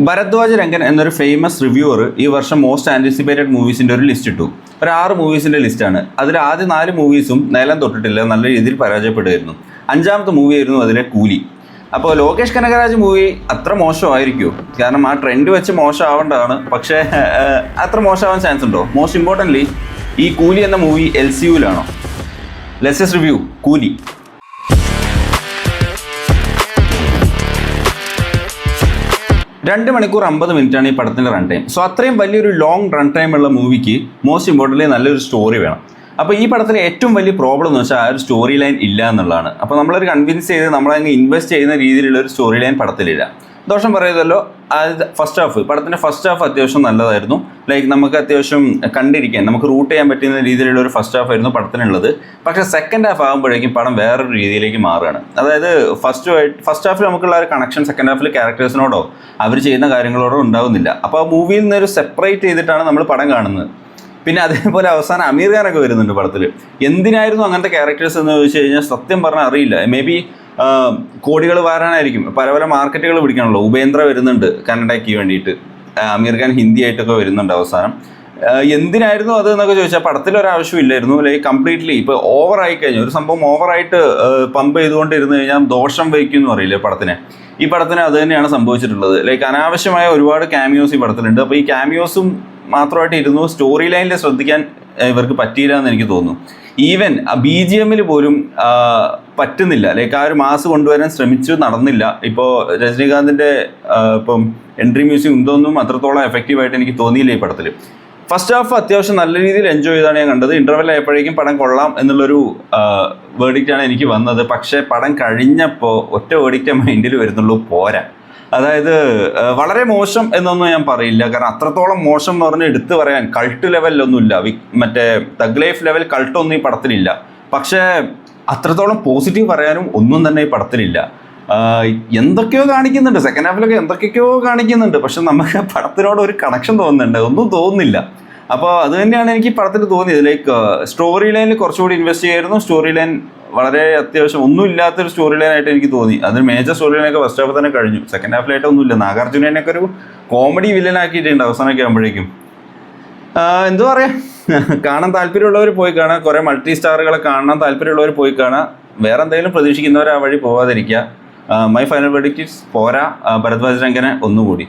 ഭരദ്വാജ് രംഗൻ എന്നൊരു famous reviewer ഈ വർഷം മോസ്റ്റ് ആൻറ്റിസിപ്പേറ്റഡ് മൂവീസിൻ്റെ ഒരു ലിസ്റ്റ് ഇട്ടു. ഒരു 6 മൂവീസിൻ്റെ ലിസ്റ്റാണ്. അതിൽ ആദ്യ 4 മൂവീസും നിലം തൊട്ടിട്ടില്ല, നല്ല രീതിയിൽ പരാജയപ്പെടുമായിരുന്നു. 5ാമത്തെ മൂവി ആയിരുന്നു അതിലെ കൂലി. അപ്പോൾ ലോകേഷ് കനകരാജ് മൂവി അത്ര മോശമായിരിക്കുമോ? കാരണം ആ ട്രെൻഡ് വെച്ച് മോശമാവേണ്ടതാണ്, പക്ഷേ അത്ര മോശമാവാൻ ചാൻസ് ഉണ്ടോ? മോസ്റ്റ് ഇമ്പോർട്ടൻ്റ്ലി ഈ കൂലി എന്ന മൂവി LCUവിലാണോ? ലെറ്റ്സ് റിവ്യൂ കൂലി. 2 മണിക്കൂർ 50 മിനിറ്റാണ് ഈ പടത്തിൻ്റെ റൺ ടൈം. സോ അത്രയും വലിയൊരു ലോങ് റൺ ടൈം ഉള്ള മൂവിക്ക് മോസ്റ്റ് ഇമ്പോർട്ടൻ്റ്ലി നല്ലൊരു സ്റ്റോറി വേണം. അപ്പോൾ ഈ പടത്തിലെ ഏറ്റവും വലിയ പ്രോബ്ലം എന്ന് വെച്ചാൽ ആ ഒരു സ്റ്റോറി ലൈൻ ഇല്ല എന്നുള്ളതാണ്. അപ്പോൾ നമ്മളൊരു കൺവിൻസ് ചെയ്ത് നമ്മളങ്ങ് ഇൻവെസ്റ്റ് ചെയ്യുന്ന രീതിയിലുള്ള ഒരു സ്റ്റോറി ലൈൻ പടത്തിലില്ല. ദോഷം പറയുമല്ലോ, അത് പടത്തിൻ്റെ ഫസ്റ്റ് ഹാഫ് അത്യാവശ്യം നല്ലതായിരുന്നു. ലൈക്ക് നമുക്ക് അത്യാവശ്യം കണ്ടിരിക്കാൻ, നമുക്ക് റൂട്ട് ചെയ്യാൻ പറ്റുന്ന രീതിയിലുള്ള ഒരു ഫസ്റ്റ് ഹാഫ് ആയിരുന്നു പടത്തിനുള്ളത്. പക്ഷേ സെക്കൻഡ് ഹാഫ് ആകുമ്പോഴേക്കും പടം വേറൊരു രീതിയിലേക്ക് മാറുകയാണ്. അതായത് ഫസ്റ്റ് ഹാഫിൽ നമുക്കുള്ള ഒരു കണക്ഷൻ സെക്കൻഡ് ഹാഫിൽ ക്യാരക്ടേഴ്സിനോടോ അവർ ചെയ്യുന്ന കാര്യങ്ങളോടോ ഉണ്ടാകുന്നില്ല. അപ്പോൾ ആ മൂവിയിൽ നിന്നൊരു സെപ്പറേറ്റ് ചെയ്തിട്ടാണ് നമ്മൾ പടം കാണുന്നത്. പിന്നെ അതേപോലെ അവസാനം അമീർ ഖാനൊക്കെ വരുന്നുണ്ട് പടത്തിൽ. എന്തിനായിരുന്നു അങ്ങനത്തെ ക്യാരക്ടേഴ്സ് എന്ന് ചോദിച്ചു കഴിഞ്ഞാൽ സത്യം പറഞ്ഞാൽ അറിയില്ല. മേ ബി കോടികൾ വാരാനായിരിക്കും, പല മാർക്കറ്റുകൾ പിടിക്കണമല്ലോ. ഉപേന്ദ്ര വരുന്നുണ്ട് കന്നഡയ്ക്ക് വേണ്ടിയിട്ട്, അമീർ ഖാൻ ഹിന്ദി ആയിട്ടൊക്കെ വരുന്നുണ്ട് അവസാനം. എന്തിനായിരുന്നു അത് എന്നൊക്കെ ചോദിച്ചാൽ പടത്തിലൊരാവശ്യമില്ലായിരുന്നു. ലൈക്ക് കംപ്ലീറ്റ്ലി ഇപ്പോൾ ഓവറായി കഴിഞ്ഞു, ഒരു സംഭവം ഓവറായിട്ട് പമ്പ് ചെയ്തുകൊണ്ടിരുന്നു കഴിഞ്ഞാൽ ദോഷം വഹിക്കും എന്ന് പറയില്ലേ പടത്തിനെ. ഈ പടത്തിന് അത് തന്നെയാണ് സംഭവിച്ചിട്ടുള്ളത്. ലൈക്ക് അനാവശ്യമായ ഒരുപാട് ക്യാമിയോസ് ഈ പടത്തിലുണ്ട്. അപ്പോൾ ഈ ക്യാമിയോസും മാത്രമായിട്ട് ഇരുന്നു സ്റ്റോറി ലൈനിൽ ശ്രദ്ധിക്കാൻ ഇവർക്ക് പറ്റിയില്ല എന്ന് എനിക്ക് തോന്നുന്നു. ഈവൻ BGM പോലും പറ്റുന്നില്ല. ലൈക്ക് ആ ഒരു മാസ് കൊണ്ടുവരാൻ ശ്രമിച്ചു, നടന്നില്ല. ഇപ്പോൾ രജനീകാന്തിൻ്റെ ഇപ്പം എൻട്രി മ്യൂസിക് ഇതൊന്നും അത്രത്തോളം എഫക്റ്റീവായിട്ട് എനിക്ക് തോന്നിയില്ല ഈ പടത്തിൽ. ഫസ്റ്റ് ഹാഫ് അത്യാവശ്യം നല്ല രീതിയിൽ എൻജോയ് ചെയ്താണ് ഞാൻ കണ്ടത്. ഇൻ്റർവെൽ ആയപ്പോഴേക്കും പടം കൊള്ളാം എന്നുള്ളൊരു വേർഡിക്റ്റാണ് എനിക്ക് വന്നത്. പക്ഷേ പടം കഴിഞ്ഞപ്പോൾ ഒറ്റ വേർഡിക്റ്റേ മൈൻഡിൽ വരുന്നുള്ളൂ, പോരാ. അതായത് വളരെ മോശം എന്നൊന്നും ഞാൻ പറയില്ല, കാരണം അത്രത്തോളം മോശം എന്ന് പറഞ്ഞ് എടുത്തു പറയാൻ കൾട്ട് ലെവലിലൊന്നുമില്ല. മറ്റേ തഗ് ലൈഫ് ലെവൽ കൾട്ടൊന്നും ഈ പടത്തിലില്ല. പക്ഷേ അത്രത്തോളം പോസിറ്റീവ് പറയാനും ഒന്നും തന്നെ ഈ പടത്തിലില്ല. എന്തൊക്കെയോ കാണിക്കുന്നുണ്ട്, സെക്കൻഡ് ഹാഫിലൊക്കെ എന്തൊക്കെയോ കാണിക്കുന്നുണ്ട്, പക്ഷെ നമുക്ക് പടത്തിനോട് ഒരു കണക്ഷൻ തോന്നുന്നുണ്ട്, ഒന്നും തോന്നുന്നില്ല. അപ്പോൾ അത് തന്നെയാണ് എനിക്ക് പടത്തിൽ തോന്നിയത്. ലൈക്ക് സ്റ്റോറി ലൈനിൽ കുറച്ചുകൂടി ഇൻവെസ്റ്റ് ചെയ്യായിരുന്നു. സ്റ്റോറി ലൈൻ വളരെ അത്യാവശ്യം ഒന്നുമില്ലാത്തൊരു സ്റ്റോറി ലൈനായിട്ട് എനിക്ക് തോന്നി. അതിന് മേജർ സ്റ്റോറി ലൈനൊക്കെ ഫസ്റ്റ് ഹാഫ് തന്നെ കഴിഞ്ഞു. സെക്കൻഡ് ഹാഫിലായിട്ട് ഒന്നുമില്ല. നാഗാർജുനേനൊക്കെ ഒരു കോമഡി വില്ലനാക്കിയിട്ടുണ്ട് അവസാനമൊക്കെ ആകുമ്പോഴേക്കും. എന്താ പറയുക, കാണാൻ താല്പര്യമുള്ളവർ പോയി കാണാം. കുറേ മൾട്ടി സ്റ്റാറുകളെ കാണാൻ താല്പര്യമുള്ളവർ പോയി കാണാം. വേറെ എന്തെങ്കിലും പ്രതീക്ഷിക്കുന്നവർ ആ വഴി പോകാതിരിക്കുക. മൈ ഫൈനൽ വെർഡിക്റ്റ് പോരാ, ഭരദ്വാജ് രംഗനെ ഒന്നുകൂടി.